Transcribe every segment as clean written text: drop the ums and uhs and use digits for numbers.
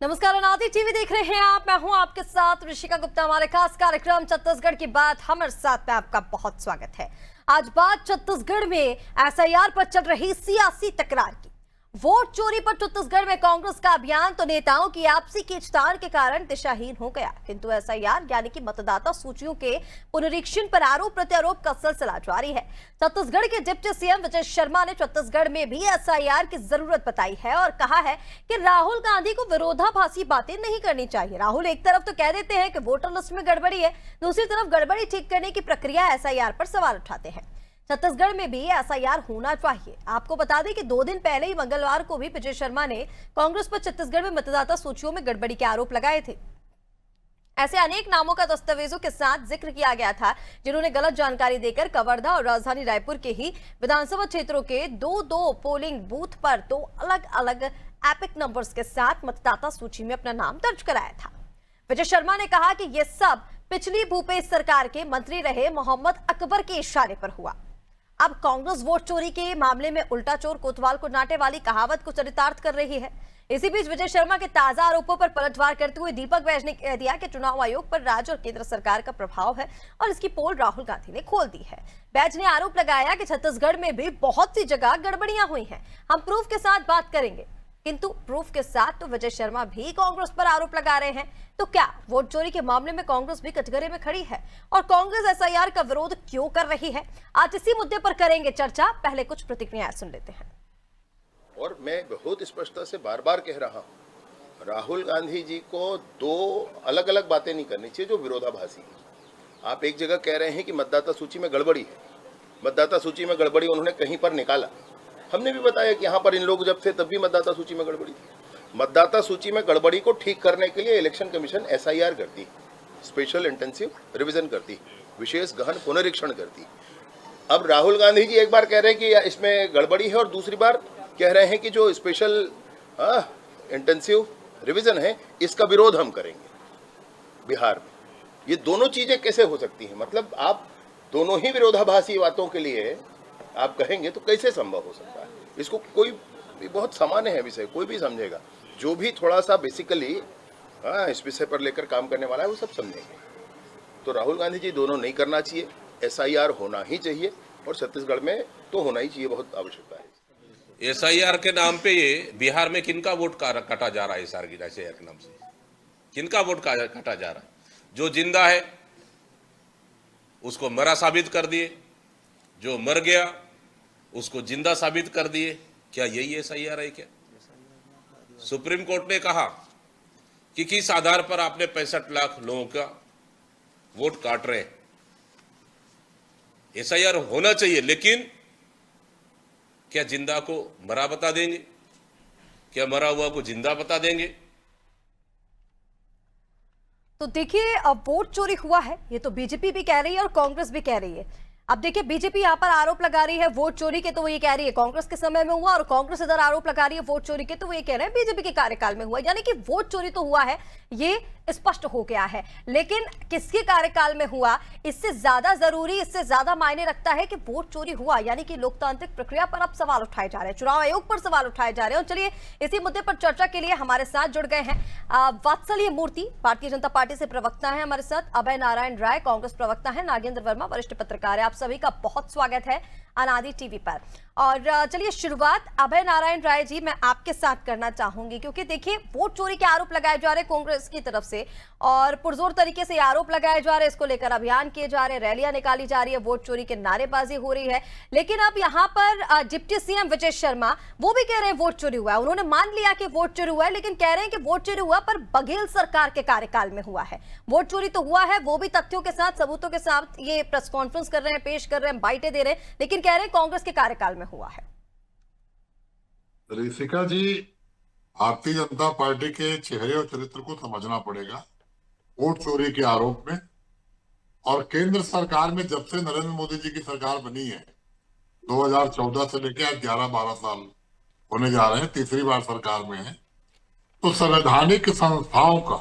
नमस्कार, अनादि टीवी देख रहे हैं आप। मैं हूं आपके साथ ऋषिका गुप्ता। हमारे खास कार्यक्रम छत्तीसगढ़ की बात हमारे साथ में आपका बहुत स्वागत है। आज बात छत्तीसगढ़ में एसआईआर पर चल रही सियासी तकरार की। वोट चोरी पर छत्तीसगढ़ में कांग्रेस का अभियान तो नेताओं की आपसी खींचतान के कारण दिशाहीन हो गया, किंतु एसआईआर यानी कि मतदाता सूचियों के पुनरीक्षण पर आरोप प्रत्यारोप का सिलसिला जारी है। छत्तीसगढ़ के डिप्टी सीएम विजय शर्मा ने छत्तीसगढ़ में भी एसआईआर की जरूरत बताई है और कहा है कि राहुल गांधी को विरोधाभासी बातें नहीं करनी चाहिए। राहुल एक तरफ तो कह देते हैं कि वोटर लिस्ट में गड़बड़ी है, दूसरी तरफ गड़बड़ी ठीक करने की प्रक्रिया एसआईआर पर सवाल उठाते हैं। छत्तीसगढ़ में भी एसआईआर होना चाहिए। आपको बता दें कि 2 दिन पहले ही मंगलवार को भी विजय शर्मा ने कांग्रेस पर छत्तीसगढ़ में मतदाता सूचियों में गड़बड़ी के आरोप लगाए थे। ऐसे अनेक नामों का दस्तावेजों के साथ जिक्र किया गया था, जिन्होंने गलत जानकारी देकर कवर्धा और राजधानी रायपुर के ही विधानसभा क्षेत्रों के दो पोलिंग बूथ पर 2 अलग अलग एपिक नंबर्स के साथ मतदाता सूची में अपना नाम दर्ज कराया था। विजय शर्मा ने कहा कि यह सब पिछली भूपेश सरकार के मंत्री रहे मोहम्मद अकबर के इशारे पर हुआ। अब कांग्रेस वोट चोरी के मामले में उल्टा चोर कोतवाल को डांटे वाली कहावत को चरितार्थ कर रही है। इसी बीच विजय शर्मा के ताजा आरोपों पर पलटवार करते हुए दीपक बैज ने कह दिया कि चुनाव आयोग पर राज्य और केंद्र सरकार का प्रभाव है और इसकी पोल राहुल गांधी ने खोल दी है। बैज ने आरोप लगाया कि छत्तीसगढ़ में भी बहुत सी जगह गड़बड़ियां हुई हैं। हम प्रूफ के साथ बात करेंगे, किंतु प्रूफ के साथ तो विजय शर्मा भी कांग्रेस पर आरोप लगा रहे हैं। तो क्या वोट चोरी के मामले में कांग्रेस भी कटघरे में खड़ी है और कांग्रेस एसआईआर का विरोध क्यों कर रही है? आज इसी मुद्दे पर करेंगे चर्चा। पहले कुछ प्रतिक्रियाएं सुन लेते हैं। और मैं बहुत स्पष्टता से बार बार कह रहा हूं, राहुल गांधी जी को 2 अलग अलग बातें नहीं करनी चाहिए जो विरोधाभासी है। आप एक जगह कह रहे हैं कि मतदाता सूची में गड़बड़ी है, मतदाता सूची में गड़बड़ी उन्होंने कहीं पर निकाला। हमने भी बताया कि यहाँ पर इन लोग जब थे तब भी मतदाता सूची में गड़बड़ी थी। मतदाता सूची में गड़बड़ी को ठीक करने के लिए इलेक्शन कमीशन एसआईआर करती, स्पेशल इंटेंसिव रिवीजन करती, विशेष गहन पुनरीक्षण करती। अब राहुल गांधी जी एक बार कह रहे हैं कि इसमें गड़बड़ी है और दूसरी बार कह रहे हैं कि जो स्पेशल इंटेंसिव रिवीजन है इसका विरोध हम करेंगे बिहार में। ये दोनों चीजें कैसे हो सकती हैं? मतलब आप दोनों ही विरोधाभासी बातों के लिए आप कहेंगे तो कैसे संभव हो सकता है? इसको कोई बहुत सामान्य है विषय, कोई भी समझेगा, जो भी थोड़ा सा बेसिकली इस विषय पर लेकर काम करने वाला है वो सब समझेंगे। तो राहुल गांधी जी दोनों नहीं करना चाहिए, एसआईआर होना ही चाहिए और छत्तीसगढ़ में तो होना ही चाहिए, बहुत आवश्यकता है। एसआईआर के नाम पे ये बिहार में किनका वोट कटा जा रहा है? एसआईआर के नाम से किनका वोट कटा जा रहा है? जो जिंदा है उसको मरा साबित कर दिए, जो मर गया उसको जिंदा साबित कर दिए। क्या यही एसआईआर है? क्या सुप्रीम कोर्ट ने कहा कि किस आधार पर आपने 65 लाख लोगों का वोट काट रहे हैं? एसआईआर होना चाहिए, लेकिन क्या जिंदा को मरा बता देंगे? क्या मरा हुआ को जिंदा बता देंगे? तो देखिए, अब वोट चोरी हुआ है ये तो बीजेपी भी कह रही है और कांग्रेस भी कह रही है। अब देखिए, बीजेपी यहाँ पर आरोप लगा रही है वोट चोरी के, तो वो ये कह रही है कांग्रेस के समय में हुआ, और कांग्रेस इधर आरोप लगा रही है वोट चोरी के, तो वो ये कह रहे हैं बीजेपी के कार्यकाल में हुआ। यानी कि वोट चोरी तो हुआ है, ये स्पष्ट हो गया है, लेकिन किसके कार्यकाल में हुआ इससे ज्यादा जरूरी, इससे ज्यादा मायने रखता है कि वोट चोरी हुआ, यानी कि लोकतांत्रिक प्रक्रिया पर अब सवाल उठाए जा रहे हैं, चुनाव आयोग पर सवाल उठाए जा रहे हैं। और चलिए इसी मुद्दे पर चर्चा के लिए हमारे साथ जुड़ गए हैं वात्सल्य मूर्ति, भारतीय जनता पार्टी से प्रवक्ता है हमारे साथ, अभय नारायण राय कांग्रेस प्रवक्ता है, नागेंद्र वर्मा वरिष्ठ पत्रकार है। आप सभी का बहुत स्वागत है अनादि टीवी पर। और चलिए शुरुआत अभय नारायण राय जी मैं आपके साथ करना चाहूंगी, क्योंकि देखिए वोट चोरी के आरोप लगाए जा रहे हैं कांग्रेस की तरफ से और पुरजोर तरीके से आरोप लगाए जा रहे हैं, इसको लेकर अभियान किए जा रहे हैं, रैलियां निकाली जा रही है, वोट चोरी के नारेबाजी हो रही है। लेकिन अब यहाँ पर डिप्टी सीएम विजय शर्मा वो भी कह रहे हैं वोट चोरी हुआ है। उन्होंने मान लिया कि वोट चोरी हुआ है, लेकिन कह रहे हैं कि वोट चोरी हुआ पर बघेल सरकार के कार्यकाल में हुआ है। वोट चोरी तो हुआ है, वो भी तथ्यों के साथ, सबूतों के साथ ये प्रेस कॉन्फ्रेंस कर रहे हैं, पेश कर रहे हैं, बाइटें दे रहे हैं, लेकिन कह रहे हैं कांग्रेस के कार्यकाल में हुआ है। ऋषिका जी, भारतीय जनता पार्टी के चेहरे और चरित्र को समझना पड़ेगा वोट चोरी के आरोप में। और केंद्र सरकार में जब से नरेंद्र मोदी जी की सरकार बनी है 2014 से लेकर आज 11-12 साल होने जा रहे हैं, तीसरी बार सरकार में है, तो संवैधानिक संस्थाओं का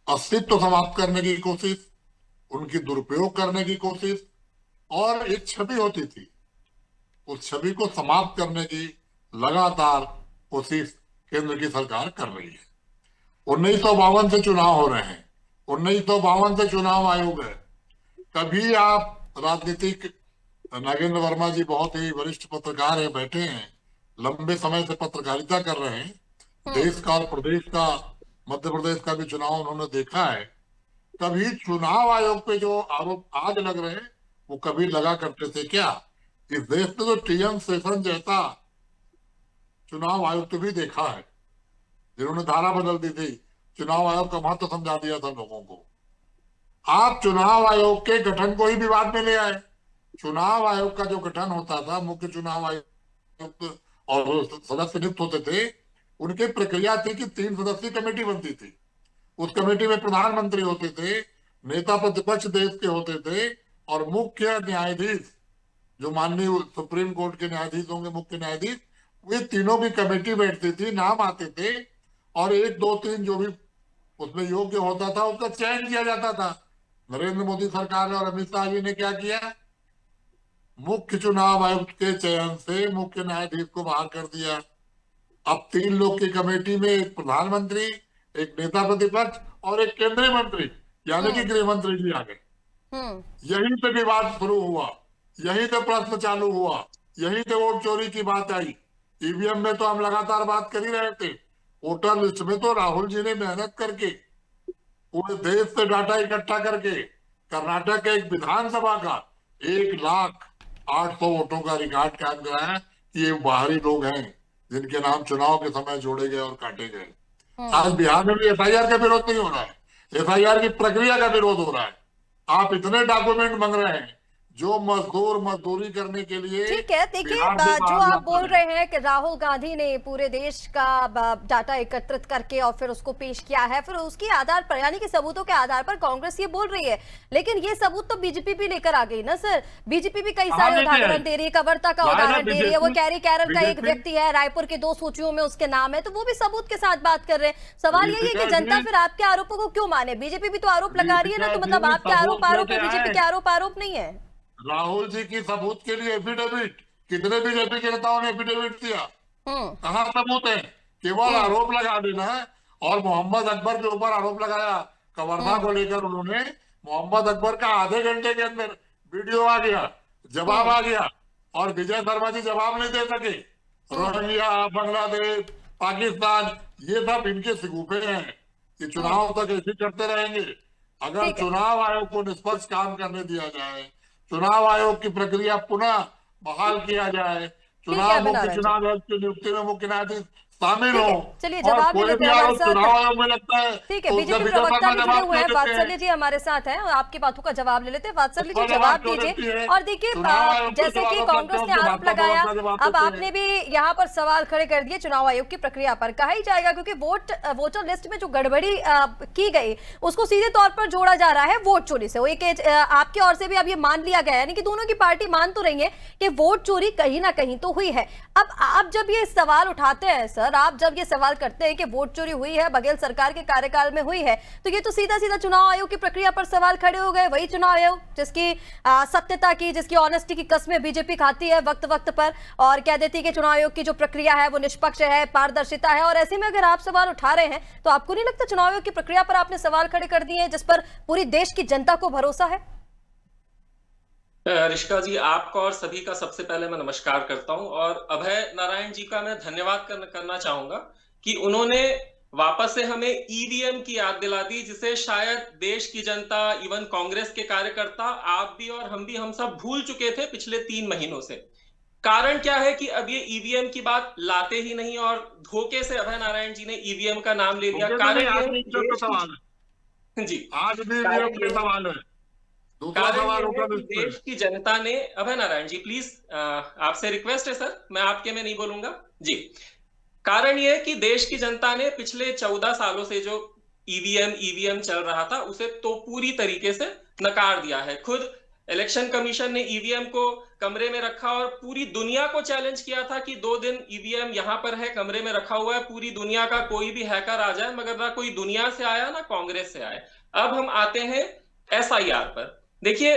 अस्तित्व समाप्त करने की कोशिश, उनकी दुरुपयोग करने की कोशिश और एक छवि होती थी, उस छवि को समाप्त करने की लगातार कोशिश केंद्र की सरकार कर रही है। 1952 से चुनाव हो रहे हैं, 1952 से चुनाव आयोग है। कभी आप राजनीतिक, नागेंद्र वर्मा जी बहुत ही वरिष्ठ पत्रकार हैं, बैठे हैं, लंबे समय से पत्रकारिता कर रहे हैं, देश का और प्रदेश का, मध्य प्रदेश का भी चुनाव उन्होंने देखा है। कभी चुनाव आयोग पे जो आरोप आज लग रहे हैं वो कभी लगा करते थे क्या? इस देश में तो टीएम सेशन जैसा चुनाव आयुक्त भी देखा है, जिन्होंने धारा बदल दी थी, चुनाव आयोग का महत्व समझा दिया था लोगों को। आप चुनाव आयोग के गठन को ही विवाद में ले आए। चुनाव आयोग का जो गठन होता था, मुख्य चुनाव आयुक्त और सदस्य नियुक्त होते थे, उनकी प्रक्रिया थी कि 3 सदस्यीय कमेटी बनती थी। उस कमेटी में प्रधानमंत्री होते थे, नेता प्रतिपक्ष देश के होते थे, और मुख्य न्यायाधीश जो माननीय सुप्रीम कोर्ट के न्यायाधीश होंगे, मुख्य न्यायाधीश, वे तीनों की कमेटी बैठती थी, नाम आते थे, और 1, 2, 3 जो भी उसमें योग्य होता था उसका चयन किया जाता था। नरेंद्र मोदी सरकार ने और अमित शाह जी ने क्या किया? मुख्य चुनाव आयुक्त के चयन से मुख्य न्यायाधीश को बाहर कर दिया। अब 3 लोग की कमेटी में एक प्रधानमंत्री, एक नेता प्रतिपक्ष और एक केंद्रीय मंत्री, यानी कि गृह मंत्री जी आ गए। यहीं से विवाद शुरू हुआ, यहीं से प्रश्न चालू हुआ, यहीं से वोट चोरी की बात आई। ईवीएम में तो हम लगातार बात कर ही रहे थे, वोटर लिस्ट में तो राहुल जी ने मेहनत करके पूरे देश से डाटा इकट्ठा करके कर्नाटक के एक विधानसभा का 1,08,000 वोटों का रिकॉर्ड कायम कराया कि ये बाहरी लोग हैं जिनके नाम चुनाव के समय जोड़े गए और काटे गए। आज बिहार में भी एफआईआर का विरोध नहीं हो रहा है, एफआईआर की प्रक्रिया का विरोध हो रहा है। आप इतने डॉक्यूमेंट मांग रहे हैं जो मजदूर मजदूरी करने के लिए। ठीक है, देखिए जो आप बोल रहे हैं कि राहुल गांधी ने पूरे देश का डाटा एकत्रित करके और फिर उसको पेश किया है, फिर उसके आधार पर, यानी कि सबूतों के आधार पर कांग्रेस ये बोल रही है, लेकिन ये सबूत तो बीजेपी भी लेकर आ गई ना सर। बीजेपी भी कई सारे उदाहरण दे रही है, कवर्ता का उदाहरण दे रही है, वो कैरी कैरल का एक व्यक्ति है, रायपुर के 2 सूचियों में उसके नाम है, तो वो भी सबूत के साथ बात कर रहे हैं। सवाल यही है कि जनता फिर आपके आरोपों को क्यों माने? बीजेपी भी तो आरोप लगा रही है ना, तो मतलब आपके आरोप है, बीजेपी के आरोप नहीं है। राहुल जी की सबूत के लिए एफिडेविट, कितने बीजेपी के नेताओं ने एफिडेविट दिया? कहाँ सबूत है? केवल आरोप लगा देना है। और मोहम्मद अकबर के ऊपर आरोप लगाया कवर्धा को लेकर, उन्होंने मोहम्मद अकबर का आधे घंटे के अंदर वीडियो आ गया, जवाब आ गया, और विजय शर्मा जी जवाब नहीं दे सके। रोहिंग्या, बांग्लादेश, पाकिस्तान, ये सब इनके सिगुफे हैं। ये चुनाव तक ऐसे करते रहेंगे। अगर चुनाव आयोग को निष्पक्ष काम करने दिया जाए, चुनाव आयोग की प्रक्रिया पुनः बहाल किया जाए, मुख्य चुनाव आयोग की नियुक्ति में मुख्य न्यायाधीश शामिल हो, चलिए जवाब ले लेते हैं हमारे साथ। चुनाव आयोग में लगता है, ठीक है, बीजेपी प्रवक्ता भी जुड़े हुए हैं, वात्सल्य जी हमारे साथ हैं, और आपकी बातों का जवाब ले लेते हैं। वात्सल्य जी जवाब दीजिए। और देखिए, जैसे कि कांग्रेस ने आरोप लगाया, अब आपने भी यहाँ पर सवाल खड़े कर दिए चुनाव आयोग की प्रक्रिया पर। कहा ही जाएगा क्योंकि वोटर लिस्ट में जो गड़बड़ी की गई उसको सीधे तौर पर जोड़ा जा रहा है वोट चोरी से। वो एक आपकी ओर से भी अब ये मान लिया गया है, यानी कि दोनों की पार्टी मान तो रही है कि वोट चोरी कहीं ना कहीं तो हुई है। अब आप जब ये सवाल उठाते हैं सर, आप जब ये सवाल करते हैं कि वोट चोरी हुई है, बघेल सरकार के कार्यकाल में हुई है, तो ये तो सीधा सीधा चुनाव आयोग की प्रक्रिया पर सवाल खड़े हो गए। वही चुनाव आयोग जिसकी सत्यता की, जिसकी ऑनेस्टी की कस्में बीजेपी खाती है वक्त वक्त पर, और कह देती है कि चुनाव आयोग की जो प्रक्रिया है वो निष्पक्ष है, पारदर्शिता है। और ऐसे में अगर आप सवाल उठा रहे हैं तो आपको नहीं लगता चुनाव आयोग की प्रक्रिया पर आपने सवाल खड़े कर दिए हैं जिस पर पूरी देश की जनता को भरोसा है? रिशिका जी, आपका और सभी का सबसे पहले मैं नमस्कार करता हूं, और अभय नारायण जी का मैं धन्यवाद करना चाहूंगा कि उन्होंने वापस से हमें ईवीएम की याद दिला दी, जिसे शायद देश की जनता, इवन कांग्रेस के कार्यकर्ता, आप भी और हम सब भूल चुके थे पिछले 3 महीनों से। कारण क्या है कि अब ये ईवीएम की बात लाते ही नहीं, और धोखे से अभय नारायण जी ने ईवीएम का नाम ले लिया। कारण जी आज भी सवाल है, देश की जनता ने, अभय नारायण जी प्लीज, आपसे रिक्वेस्ट है सर, मैं आपके में नहीं बोलूंगा जी। कारण यह है कि देश की जनता ने पिछले 14 सालों से जो ईवीएम चल रहा था उसे तो पूरी तरीके से नकार दिया है। खुद इलेक्शन कमीशन ने ईवीएम को कमरे में रखा और पूरी दुनिया को चैलेंज किया था कि 2 दिन ईवीएम यहां पर है, कमरे में रखा हुआ है, पूरी दुनिया का कोई भी हैकर आ जाए, मगर ना कोई दुनिया से आया ना कांग्रेस से आए। अब हम आते हैं एसआईआर पर। देखिए,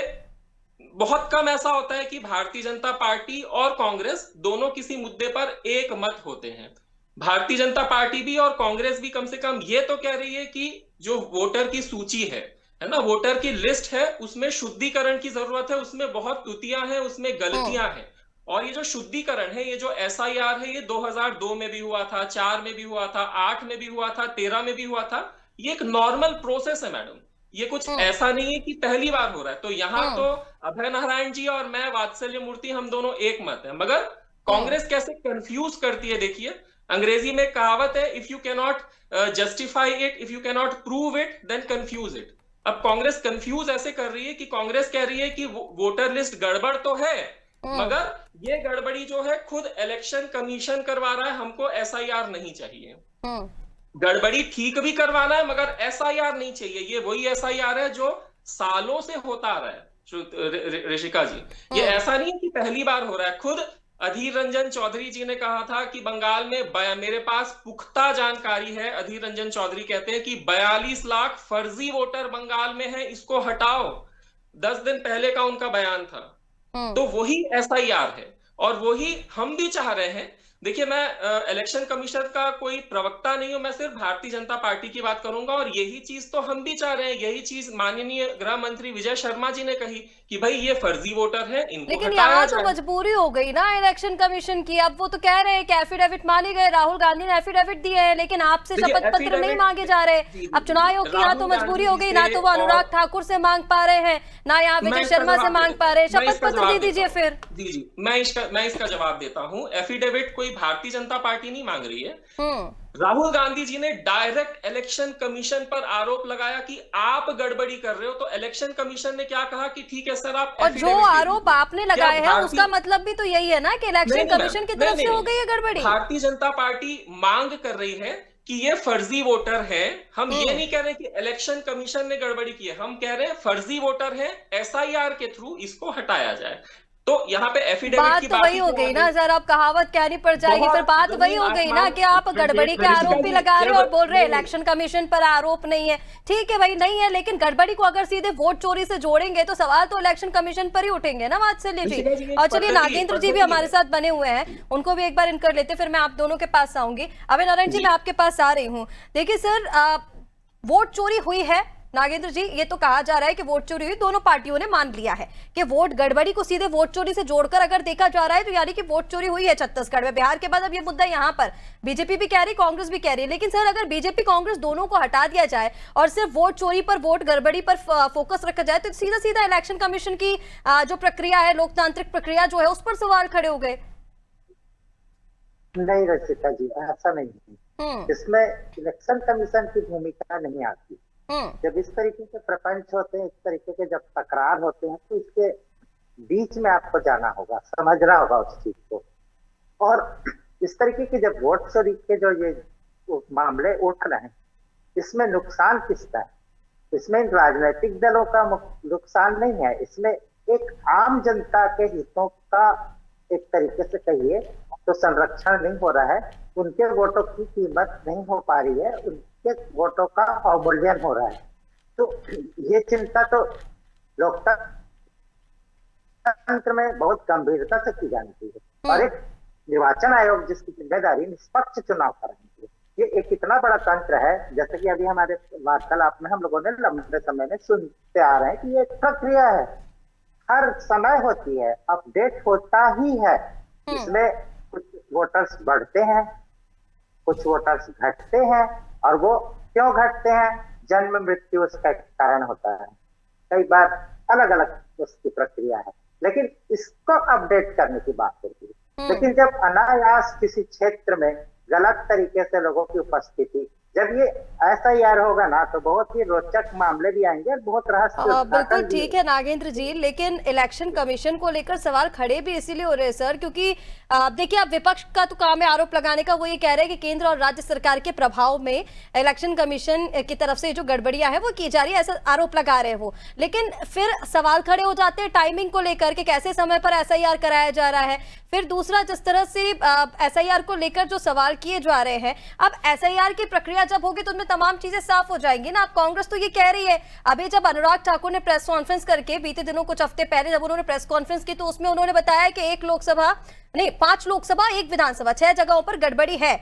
बहुत कम ऐसा होता है कि भारतीय जनता पार्टी और कांग्रेस दोनों किसी मुद्दे पर एक मत होते हैं। भारतीय जनता पार्टी भी और कांग्रेस भी कम से कम ये तो कह रही है कि जो वोटर की सूची है ना, वोटर की लिस्ट है, उसमें शुद्धिकरण की जरूरत है, उसमें बहुत त्रुटियां हैं, उसमें गलतियां हैं। और ये जो शुद्धिकरण है, ये जो एसआईआर है, ये 2002 में भी हुआ था, 4 में भी हुआ था, 8 में भी हुआ था, 13 में भी हुआ था। ये एक नॉर्मल प्रोसेस है मैडम, ये कुछ ऐसा नहीं है कि पहली बार हो रहा है। तो यहाँ तो अभय नारायण जी और मैं, वात्सल्य मूर्ति, हम दोनों एक मत है। मगर कांग्रेस कैसे कंफ्यूज करती है, देखिए अंग्रेजी में कहावत है, if you can not justify it, if you can not prove it, then confuse it. अब कांग्रेस कंफ्यूज ऐसे कर रही है कि कांग्रेस कह रही है कि वोटर लिस्ट गड़बड़ तो है, मगर ये गड़बड़ी जो है खुद इलेक्शन कमीशन करवा रहा है, हमको एसआईआर नहीं चाहिए। गड़बड़ी ठीक भी करवाना है मगर एसआईआर नहीं चाहिए। ये वही एसआईआर है जो सालों से होता आ रहा है ऋषिका जी, ये ऐसा नहीं है कि पहली बार हो रहा है। खुद अधीर रंजन चौधरी जी ने कहा था कि बंगाल में मेरे पास पुख्ता जानकारी है, अधीर रंजन चौधरी कहते हैं कि 42 लाख फर्जी वोटर बंगाल में है, इसको हटाओ। 10 दिन पहले का उनका बयान था। तो वही एसआईआर है और वही हम भी चाह रहे हैं। देखिए, मैं इलेक्शन कमीशन का कोई प्रवक्ता नहीं हूं, मैं सिर्फ भारतीय जनता पार्टी की बात करूंगा और यही चीज तो हम भी चाह रहे हैं। यही चीज माननीय गृह मंत्री विजय शर्मा जी ने कही कि भाई ये फर्जी वोटर है, इनको लेकिन यहाँ तो मजबूरी हो गई ना इलेक्शन कमीशन की। अब वो तो कह रहे हैं कि एफिडेविट माने गए, राहुल गांधी ने एफिडेविट दिए हैं, लेकिन आपसे शपथ पत्र नहीं मांगे जा रहे। अब चुनाव आयोग की यहाँ तो मजबूरी हो गई, ना तो वो अनुराग ठाकुर से मांग पा रहे हैं, ना यहाँ विजय शर्मा से मांग पा रहे हैं। शपथ पत्र दे दीजिए फिर। जी, मैं इसका जवाब देता हूँ। एफिडेविट कोई भारतीय जनता पार्टी नहीं मांग रही है। राहुल गांधी जी ने डायरेक्ट इलेक्शन कमीशन पर आरोप लगाया कि आप गड़बड़ी कर रहे हो, तो इलेक्शन कमीशन ने क्या कहा कि ठीक है सर, आप और जो आरोप आपने लगाए हैं उसका मतलब भी तो यही है ना कि इलेक्शन कमीशन की तरफ से हो गई है गड़बड़ी। भारतीय जनता पार्टी मांग कर रही है कि ये फर्जी वोटर है। हम ये नहीं कह रहे कि इलेक्शन कमीशन ने गड़बड़ी की है, हम कह रहे हैं फर्जी वोटर है, एसआईआर के थ्रू इसको हटाया जाए। तो यहाँ पे एफिडेविट की बात तो वही हो गई ना सर, अब कहावत कहनी पड़ जाएगी फिर। बात वही हो गई ना कि आप गड़बड़ी के आरोप भी लगा रहे हो और बोल रहे हैं इलेक्शन कमीशन पर आरोप नहीं है। ठीक है भाई, नहीं है, लेकिन गड़बड़ी को अगर सीधे वोट चोरी से जोड़ेंगे तो सवाल तो इलेक्शन कमीशन पर ही उठेंगे ना, वात्सल्य जी। और चलिए, नागेंद्र जी भी हमारे साथ बने हुए हैं, उनको भी एक बार इन कर लेते, फिर मैं आप दोनों के पास आऊंगी। अभय नारायण जी, मैं आपके पास आ रही हूँ। देखिए सर, वोट चोरी हुई है, नागेंद्र जी ये तो कहा जा रहा है कि वोट चोरी हुई, दोनों पार्टियों ने मान लिया है कि वोट गड़बड़ी को सीधे वोट चोरी से जोड़कर अगर देखा जा रहा है तो यानी कि वोट चोरी हुई है छत्तीसगढ़ में। बिहार के बाद अब ये मुद्दा यहाँ पर बीजेपी भी कह रही, कांग्रेस भी कह रही है। लेकिन सर, अगर बीजेपी कांग्रेस दोनों को हटा दिया जाए और सिर्फ वोट चोरी पर, वोट गड़बड़ी पर फोकस रखा जाए तो सीधा सीधा इलेक्शन कमीशन की जो प्रक्रिया है, लोकतांत्रिक प्रक्रिया जो है, उस पर सवाल खड़े हो गए। नहीं रचिता जी, ऐसा नहीं है। इसमें इलेक्शन कमीशन की भूमिका नहीं आती। जब इस तरीके के प्रपंच होते हैं, इस तरीके के जब तकरार होते हैं, तो इसके बीच में आपको जाना होगा, समझना होगा उस चीज को। और इस तरीके के जब वोट चोरी के जो ये मामले उठ रहे हैं, इसमें नुकसान किसका है? इसमें राजनीतिक दलों का नुकसान नहीं है, इसमें एक आम जनता के हितों का एक तरीके से कहिए तो संरक्षण नहीं हो रहा है। उनके वोटों की कीमत नहीं हो पा रही है, उनके वोटों का अवमूल्यन हो रहा है। तो ये चिंता तो लोकतंत्र में बहुत गंभीरता से की जानी चाहिए। और एक निर्वाचन आयोग जिसकी जिम्मेदारी निष्पक्ष चुनाव करानी चाहिए, ये एक इतना बड़ा तंत्र है। जैसे कि अभी हमारे वार्तालाप में हम लोगों ने लंबे समय में सुनते आ रहे हैं कि ये प्रक्रिया है, हर समय होती है, अपडेट होता ही है। इसमें कुछ वोटर्स बढ़ते हैं, कुछ वोटर्स घटते हैं, और वो क्यों घटते हैं? जन्म मृत्यु उसका कारण होता है, कई बार अलग अलग उसकी प्रक्रिया है, लेकिन इसको अपडेट करने की बात होती है। लेकिन जब अनायास किसी क्षेत्र में गलत तरीके से लोगों की उपस्थिति, जब ये एसआईआर होगा ना, तो बहुत ही रोचक मामले भी आएंगे और बहुत रहस्य। बिल्कुल ठीक है नागेंद्र जी, लेकिन इलेक्शन कमीशन को लेकर सवाल खड़े भी इसीलिए हो रहे हैं सर, क्योंकि देखिए, अब विपक्ष का तो काम है आरोप लगाने का। वो ये कह रहे हैं कि केंद्र और राज्य सरकार के प्रभाव में इलेक्शन कमीशन की तरफ से जो गड़बड़ियां है वो की जा रही है, ऐसा आरोप लगा रहे हो। लेकिन फिर सवाल खड़े हो जाते हैं टाइमिंग को लेकर के, कैसे समय पर एसआईआर कराया जा रहा है। फिर दूसरा, जिस तरह से एसआईआर को लेकर जो सवाल किए जा रहे हैं, अब एसआईआर की प्रक्रिया प्रक्रिया जब होगी तो उनमें तमाम चीजें साफ हो जाएंगी ना। अब कांग्रेस तो ये कह रही है, अभी जब अनुराग ठाकुर ने प्रेस कॉन्फ्रेंस करके बीते दिनों कुछ हफ्ते पहले जब उन्होंने प्रेस कॉन्फ्रेंस की तो उसमें उन्होंने बताया कि 5 लोकसभा 1 विधानसभा 6 जगहों पर गड़बड़ी है।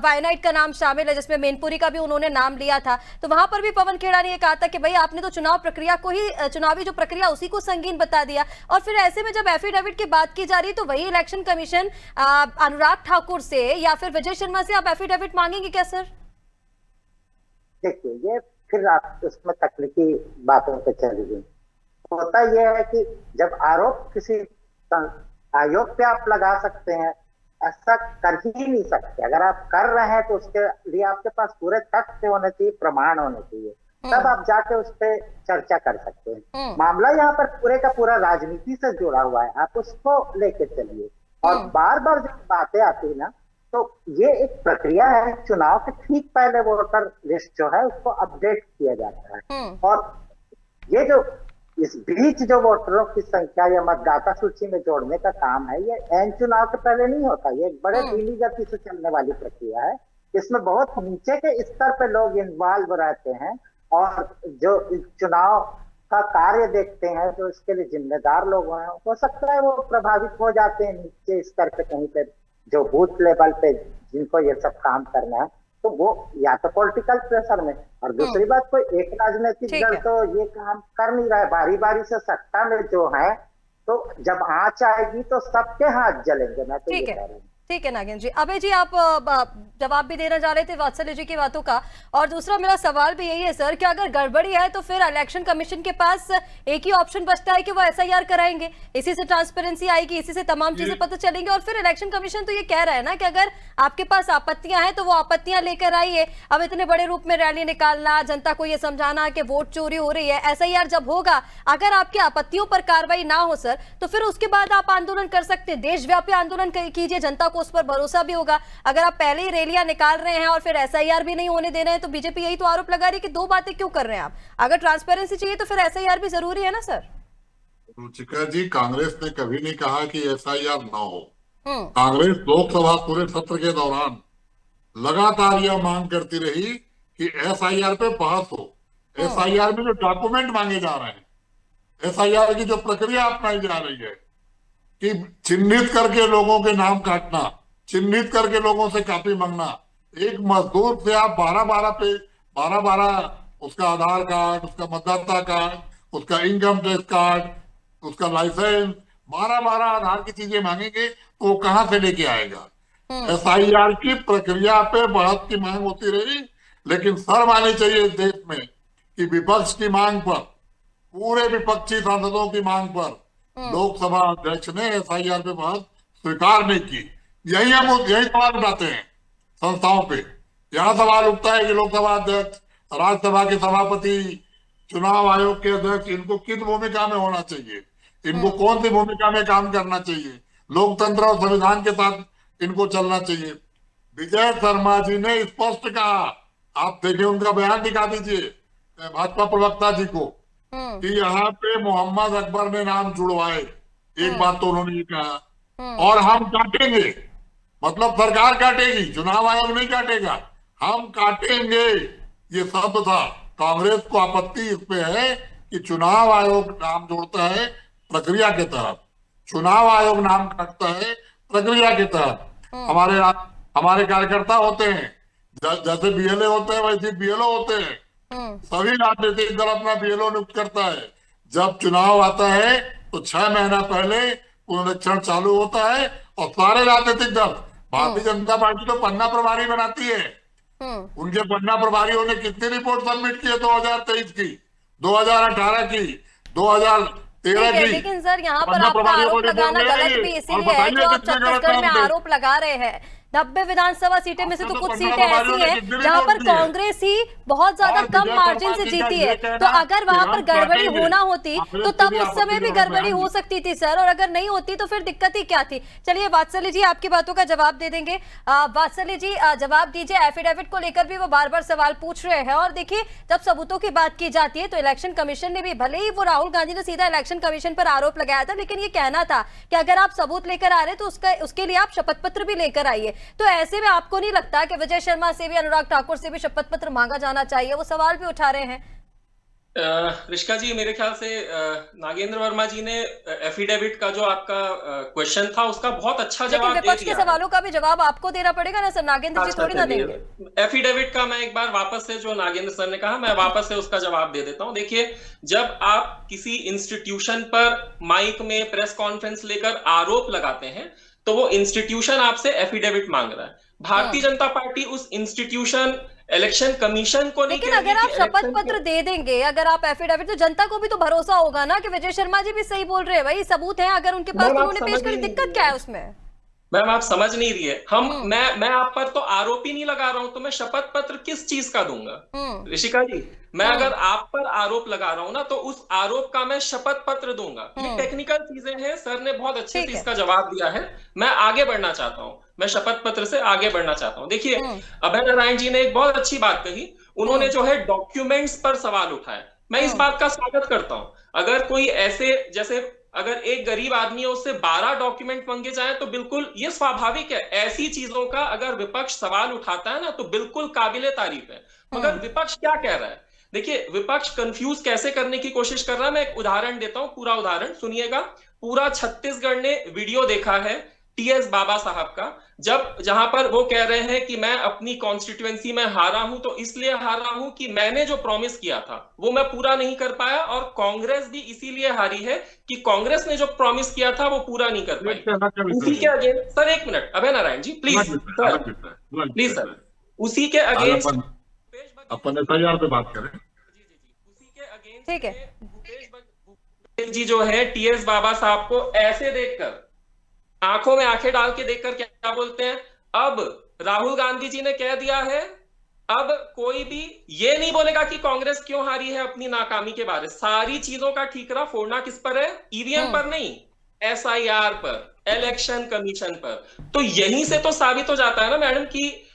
वायनाइट का नाम शामिल है, जिसमें मैनपुरी का भी उन्होंने नाम लिया था। तो वहां पर भी पवन खेड़ा ने कहा था कि भाई आपने तो चुनाव प्रक्रिया को ही, चुनावी जो प्रक्रिया उसी को संगीन बता दिया। और फिर ऐसे में जब एफिडेविट की बात की जा रही है तो वही इलेक्शन कमीशन अनुराग ठाकुर से या फिर विजय शर्मा से आप एफिडेविट मांगेंगे क्या सर? देखिए, ये फिर आप उसमें तकनीकी बातों पे चली गई। होता यह है कि जब आरोप किसी आयोग पे आप लगा सकते हैं, ऐसा कर ही नहीं सकते। अगर आप कर रहे हैं तो उसके लिए आपके पास पूरे तथ्य होने चाहिए, प्रमाण होने चाहिए, तब आप जाके उस पर चर्चा कर सकते हैं। मामला यहाँ पर पूरे का पूरा राजनीति से जुड़ा हुआ है, आप उसको लेके चलिए। और बार बार जब बातें आती है ना, तो ये एक प्रक्रिया है, चुनाव के ठीक पहले वोटर लिस्ट जो है उसको अपडेट किया जाता है। और ये जो इस बीच जो वोटरों की संख्या या मतदाता सूची में जोड़ने का काम है, ये एन चुनाव के पहले नहीं होता। ये एक बड़े धीमी गति से चलने वाली प्रक्रिया है। इसमें बहुत नीचे के स्तर पे लोग इन्वॉल्व रहते हैं और जो चुनाव का कार्य देखते हैं, जो इसके लिए जिम्मेदार लोग हैं, हो सकता है वो प्रभावित हो जाते हैं नीचे स्तर पे, कहीं पे जो बूथ लेवल पे जिनको ये सब काम करना है, तो वो या तो पॉलिटिकल प्रेशर में, और दूसरी बात कोई एक राजनीतिक दल तो ये काम कर नहीं रहा है। बारी बारी से सत्ता में जो है, तो जब आंच आएगी तो सबके हाथ जलेंगे। मैं तो ये कह रही हूँ। ठीक है नागेंद्र जी। अभय जी, आप जवाब भी देना चाह रहे थे वात्सल्य जी की बातों का, और दूसरा मेरा सवाल भी यही है सर कि अगर गड़बड़ी है तो फिर इलेक्शन कमीशन के पास एक ही ऑप्शन बचता है कि वो एसआईआर कराएंगे, इसी से ट्रांसपेरेंसी आएगी, इसी से तमाम चीजें पता चलेंगी। और फिर इलेक्शन कमीशन तो ये कह रहा है ना कि अगर आपके पास आपत्तियां हैं तो वो आपत्तियां लेकर आइए। अब इतने बड़े रूप में रैली निकालना, जनता को ये समझाना कि वोट चोरी हो रही है, एसआईआर जब होगा, अगर आपकी आपत्तियों पर कार्रवाई ना हो सर, तो फिर उसके बाद आप आंदोलन कर सकते हैं, देशव्यापी आंदोलन कीजिए, जनता को उस पर भरोसा भी होगा। अगर आप पहले ही रैलियां निकाल रहे हैं और फिर एसआईआर भी नहीं होने दे रहे हैं, तो बीजेपी यही तो आरोप लगा रही है कि दो बातें क्यों कर रहे हैं आप? अगर ट्रांसपेरेंसी चाहिए तो फिर एसआईआर भी जरूरी है ना सर? रुचिका जी, कांग्रेस ने कभी नहीं कहा कि एसआईआर ना हो। कांग्रेस लोकसभा पूरे सत्र के दौरान लगातार यह मांग करती रही कि एसआईआर पे बहस हो। एसआईआर में जो डॉक्यूमेंट मांगे जा रहे हैं, एसआईआर की जो प्रक्रिया अपनाई जा रही है कि चिन्हित करके लोगों के नाम काटना, चिन्हित करके लोगों से कापी मांगना, एक मजदूर से आप 12 उसका आधार कार्ड, उसका मतदाता कार्ड, उसका इनकम टैक्स कार्ड, उसका लाइसेंस, 12 आधार की चीजें मांगेंगे तो वो कहां से लेके आएगा? एसआईआर की प्रक्रिया पे बहस की मांग होती रही, लेकिन शर्म आनी चाहिए इस देश में कि विपक्ष की मांग पर, पूरे विपक्षी सांसदों की मांग पर लोकसभा अध्यक्ष ने एसआईआर पे बहस स्वीकार नहीं की। यही सवाल उठाते हैं संस्थाओं पे। यहाँ सवाल उठता है कि लोकसभा अध्यक्ष, राज्यसभा के सभापति, चुनाव आयोग के अध्यक्ष, इनको किस भूमिका में होना चाहिए, इनको कौन सी भूमिका में काम करना चाहिए, लोकतंत्र और संविधान के साथ इनको चलना चाहिए। विजय शर्मा जी ने स्पष्ट कहा, आप देखिए उनका बयान दिखा दीजिए भाजपा प्रवक्ता जी को, कि यहाँ पे मोहम्मद अकबर ने नाम जुड़वाए। एक बात तो उन्होंने ये कहा, और हम काटेंगे, मतलब सरकार काटेगी, चुनाव आयोग नहीं काटेगा, हम काटेंगे, ये शब्द था। कांग्रेस को आपत्ति इस पे है कि चुनाव आयोग नाम जोड़ता है प्रक्रिया के तहत, चुनाव आयोग नाम काटता है प्रक्रिया के तहत। हमारे कार्यकर्ता होते हैं, जैसे बीएलए होते हैं वैसे बीएलओ होते हैं। सभी राजनीतिक दल अपना बीएलओ नियुक्त करता है। जब चुनाव आता है तो 6 महीना पहले पुनरीक्षण चालू होता है और सारे राजनीतिक दल, भारतीय जनता पार्टी तो पन्ना प्रभारी बनाती है, उनके पन्ना प्रभारियों ने कितनी रिपोर्ट सबमिट की है 2023 की, 2018 की, 2013 की। लेकिन सर यहाँ पर आपका आरोप लगाना गलत भी इसीलिए है, जो आप छत्तीसगढ़ में आरोप लगा रहे हैं 90 विधानसभा सीटें में से तो कुछ सीटें ऐसी हैं जहां पर कांग्रेस ही बहुत ज्यादा कम मार्जिन से जीती है। तो अगर वहां पर गड़बड़ी होना होती तो तब उस समय भी गड़बड़ी हो सकती थी सर, और अगर नहीं होती तो फिर दिक्कत ही क्या थी? चलिए वात्सल्य जी आपकी बातों का जवाब दे देंगे। वात्सल्य जी जवाब दीजिए, एफिडेविट को लेकर भी वो बार बार सवाल पूछ रहे हैं। और देखिए, जब सबूतों की बात की जाती है तो इलेक्शन कमीशन ने भी, भले ही वो राहुल गांधी ने सीधा इलेक्शन कमीशन पर आरोप लगाया था, लेकिन ये कहना था कि अगर आप सबूत लेकर आ रहे तो उसके लिए आप शपथ पत्र भी लेकर आइए। तो ऐसे में आपको नहीं लगता कि विजय शर्मा से भी, अनुराग ठाकुर से भी शपथ पत्र मांगा जाना चाहिए? वो सवाल भी उठा रहे हैं। रिश्का जी, मेरे ख्याल से नागेंद्र वर्मा जी ने एफिडेविट का जो आपका क्वेश्चन था उसका बहुत अच्छा लेकिन जवाब दे विपक्ष के दिया। सवालों का भी जवाब आपको देना पड़ेगा ना सर, नागेंद्र जी थोड़ी ना देंगे। एफिडेविट का मैं एक बार वापस से, जो नागेंद्र सर ने कहा, मैं वापस से उसका जवाब दे देता हूं। देखिए, जब आप किसी इंस्टीट्यूशन पर माइक में प्रेस कॉन्फ्रेंस लेकर आरोप लगाते हैं तो वो इंस्टीट्यूशन आपसे एफिडेविट मांग रहा है। भारतीय जनता पार्टी उस इंस्टीट्यूशन इलेक्शन कमीशन को नहीं लेकिन अगर आप शपथ पत्र दे देंगे, अगर आप एफिडेविट, तो जनता को भी तो भरोसा होगा ना कि विजय शर्मा जी भी सही बोल रहे हैं, भाई सबूत हैं अगर उनके पास, तो उन्होंने पेश करी, दिक्कत क्या है उसमें? मैम, आप समझ नहीं रही है। मैं आप पर तो आरोप ही नहीं लगा रहा हूं, तो मैं शपथ पत्र किस चीज का दूंगा? ऋषिका जी, मैं अगर आप पर आरोप लगा रहा हूं ना, तो उस आरोप का मैं शपथ पत्र दूंगा। ये टेक्निकल चीजें हैं, सर ने बहुत अच्छे से इसका जवाब दिया है। मैं आगे बढ़ना चाहता हूं, मैं शपथ पत्र से आगे बढ़ना चाहता हूं। देखिए, अभय नारायण जी ने एक बहुत अच्छी बात कही। उन्होंने जो है डॉक्यूमेंट्स पर सवाल उठाया। मैं इस बात का स्वागत करता हूं। अगर कोई ऐसे, जैसे अगर एक गरीब आदमी है, उससे 12 डॉक्यूमेंट मांगे जाए तो बिल्कुल ये स्वाभाविक है। ऐसी चीजों का अगर विपक्ष सवाल उठाता है ना, तो बिल्कुल काबिले तारीफ है। मगर विपक्ष क्या कह रहा है? देखिए, विपक्ष कंफ्यूज कैसे करने की कोशिश कर रहा है। मैं एक उदाहरण देता हूं, पूरा उदाहरण सुनिएगा। पूरा छत्तीसगढ़ ने वीडियो देखा है टीएस बाबा साहब का, जहां पर वो कह रहे हैं कि मैं अपनी कॉन्स्टिट्यूएंसी में हारा हूं, तो इसलिए हारा हूं कि मैंने जो प्रॉमिस किया था वो मैं पूरा नहीं कर पाया, और कांग्रेस भी इसीलिए हारी है कि कांग्रेस ने जो प्रॉमिस किया था वो पूरा नहीं कर पाई। उसी के अगेंस्ट, सर एक minute, Abhay Narayan ji please sir, please sir, उसी के अगेंस्ट अपन एफआईआर पे बात करें। उसी के अगेंस्ट ठीक है, भूपेश बघेल जी जो है टीएस बाबा साहब को ऐसे देखकर, आंखों में आंखें डाल के देखकर क्या बोलते हैं? अब राहुल गांधी जी ने कह दिया है, अब कोई भी ये नहीं बोलेगा कि कांग्रेस क्यों हारी है अपनी नाकामी के बारे। सारी चीजों का ठीकरा फोड़ना किस पर है? ईवीएम पर नहीं, एसआईआर पर, इलेक्शन कमीशन पर। तो यहीं से तो साबित हो जाता है ना मैडम कि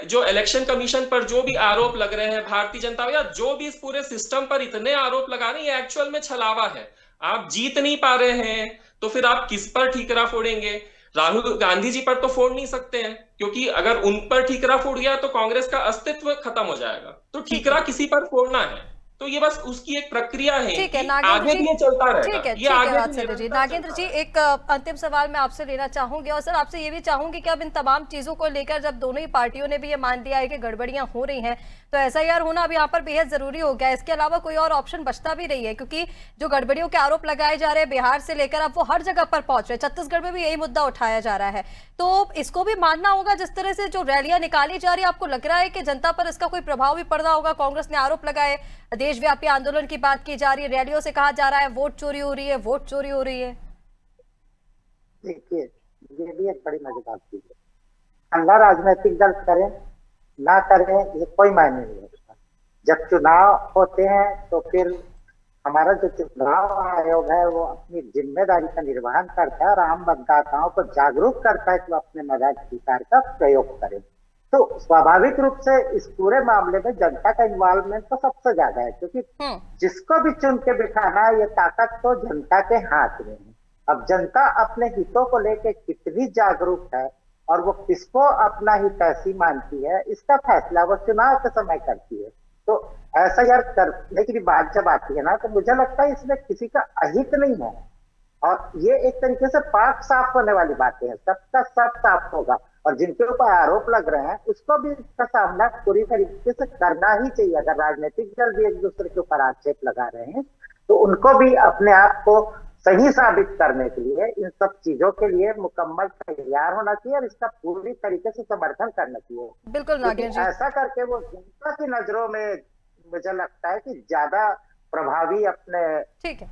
जो इलेक्शन कमीशन पर जो भी आरोप लग रहे हैं, भारतीय जनता या जो भी इस पूरे सिस्टम पर इतने आरोप लगा रहे हैं, ये एक्चुअल में छलावा है। आप जीत नहीं पा रहे हैं तो फिर आप किस पर ठीकरा फोड़ेंगे? राहुल गांधी जी पर तो फोड़ नहीं सकते हैं, क्योंकि अगर उन पर ठीकरा फोड़ गया तो कांग्रेस का अस्तित्व खत्म हो जाएगा। तो ठीकरा किसी पर फोड़ना है, तो ये बस उसकी एक प्रक्रिया है। ठीक है, आगे भी ये चलता रहेगा। ठीक है, ये आगे बात सर जी। नागेंद्र जी, एक अंतिम सवाल मैं आपसे लेना चाहूंगी, और सर आपसे ये भी चाहूंगी कि अब इन तमाम चीजों को लेकर जब दोनों ही पार्टियों ने भी ये मान लिया है कि गड़बड़ियां हो रही हैं, तो एसआईआर होना अब यहाँ पर बेहद जरूरी हो गया है। इसके अलावा कोई और ऑप्शन बचता भी नहीं है, क्योंकि जो गड़बड़ियों के आरोप लगाए जा रहे हैं बिहार से लेकर अब वो हर जगह पर पहुंच रहे हैं। छत्तीसगढ़ में भी यही मुद्दा उठाया जा रहा है, तो इसको भी मानना होगा। जिस तरह से जो रैलियां निकाली जा रही है, आपको लग रहा है कि जनता पर इसका कोई प्रभाव भी पड़ रहा होगा? कांग्रेस ने आरोप लगाए, देशव्यापी आंदोलन की बात की जा रही है, रैलियों से कहा जा रहा है वोट चोरी हो रही है, वोट चोरी हो रही है। देखिए, ये भी एक बड़ी मजेदार चीज है। अल्लाह राजनीतिक दल करें ना करें, ये कोई मायने नहीं रखता। जब चुनाव होते हैं तो फिर हमारा जो चुनाव आयोग है वो अपनी जिम्मेदारी का निर्वहन करता है और आम मतदाताओं को जागरूक करता है कि वो अपने मताधिकार का प्रयोग करें। तो स्वाभाविक रूप से इस पूरे मामले में जनता का इन्वॉल्वमेंट तो सबसे ज्यादा है, क्योंकि जिसको भी चुन के बिठाना है, ये ताकत तो जनता के हाथ में है। अब जनता अपने हितों को लेकर कितनी जागरूक है और वो किसको अपना हित कैसी मानती है, इसका फैसला वो चुनाव के समय करती है। तो ऐसा यार करने की बात जब आती है ना, तो मुझे लगता है इसमें किसी का अहित नहीं है, और ये एक तरीके से पाक साफ होने वाली बातें हैं। सबका सब साफ होगा, और जिनके ऊपर आरोप लग रहे हैं उसको भी इसका सामना पूरी तरीके से करना ही चाहिए। अगर राजनीतिक दल भी एक दूसरे के ऊपर आक्षेप लगा रहे हैं तो उनको भी अपने आप को सही साबित करने के लिए इन सब चीजों के लिए मुकम्मल तैयार होना चाहिए और इसका पूरी तरीके से समर्थन करना चाहिए। बिल्कुल नागेंद्र जी, ऐसा करके वो जनता की नजरों में मुझे लगता है कि ज्यादा प्रभावी अपने ठीक है,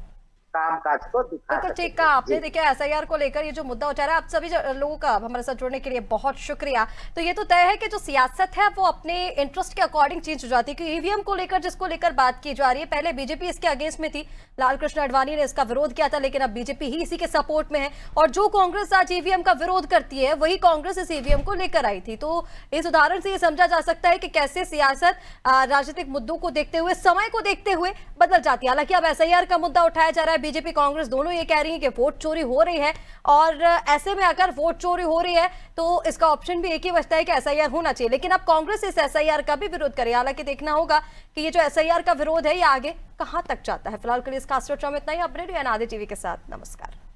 कामकाज को दिखा बिल्कुल ठीक कहा आपने। देखिए, एसआईआर को लेकर ये जो मुद्दा उठा रहा है, आप सभी लोगों का हमारे साथ जुड़ने के लिए बहुत शुक्रिया। तो ये तो तय है कि जो सियासत है वो अपने इंटरेस्ट के अकॉर्डिंग चेंज हो जाती है, क्योंकि ईवीएम को लेकर जिसको लेकर बात की जा रही है, पहले बीजेपी इसके अगेंस्ट में थी, लाल कृष्ण आडवाणी ने इसका विरोध किया था, लेकिन अब बीजेपी ही इसी के सपोर्ट में है। और जो कांग्रेस आज ईवीएम का विरोध करती है, वही कांग्रेस इस ईवीएम को लेकर आई थी। तो इस उदाहरण से ये समझा जा सकता है कि कैसे सियासत राजनीतिक मुद्दों को देखते हुए, समय को देखते हुए बदल जाती है। हालांकि अब एसआईआर का मुद्दा उठाया जा रहा है, बीजेपी कांग्रेस दोनों ये कह रही है कि वोट चोरी हो रही है, और ऐसे में अगर वोट चोरी हो रही है तो इसका ऑप्शन भी एक ही बचता है कि एसआईआर होना चाहिए। लेकिन अब कांग्रेस इस एसआईआर का भी विरोध करे। हालांकि देखना होगा कि ये जो एसआईआर का विरोध है ये आगे कहां तक जाता है। फिलहाल के लिए इस खास चर्चा में इतना ही। अपने एनआरजे टीवी के साथ नमस्कार।